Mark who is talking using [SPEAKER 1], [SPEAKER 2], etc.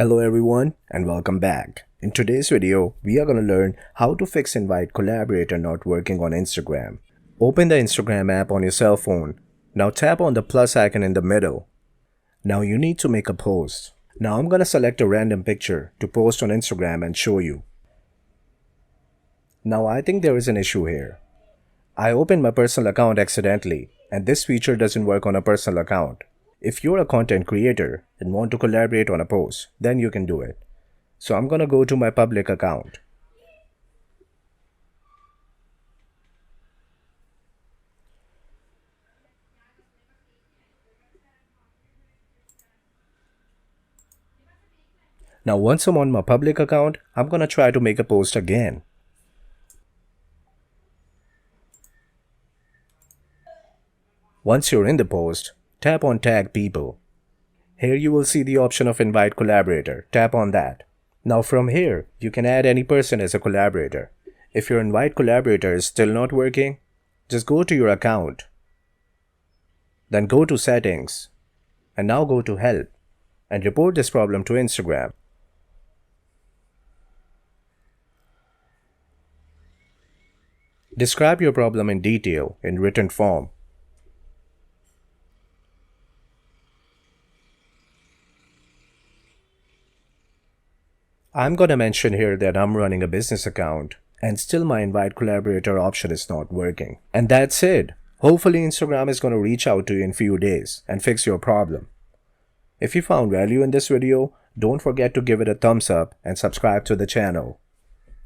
[SPEAKER 1] Hello everyone and welcome back. In today's video, we are going to learn how to fix invite collaborator not working on Instagram. Open the Instagram app on your cell phone. Now tap on the plus icon in the middle. Now you need to make a post. Now I'm going to select a random picture to post on Instagram and show you. Now I think there is an issue here. I opened my personal account accidentally and this feature doesn't work on a personal account. If you're a content creator and want to collaborate on a post, then you can do it. So I'm gonna go to my public account. Now once I'm on my public account, I'm gonna try to make a post again. Once you're in the post, tap on Tag People. Here you will see the option of Invite Collaborator. Tap on that. Now from here, you can add any person as a collaborator. If your Invite Collaborator is still not working, just go to your account. Then go to Settings. And now go to Help. And report this problem to Instagram. Describe your problem in detail in written form. I'm gonna mention here that I'm running a business account and still my invite collaborator option is not working. And that's it. Hopefully Instagram is gonna reach out to you in few days and fix your problem. If you found value in this video, don't forget to give it a thumbs up and subscribe to the channel.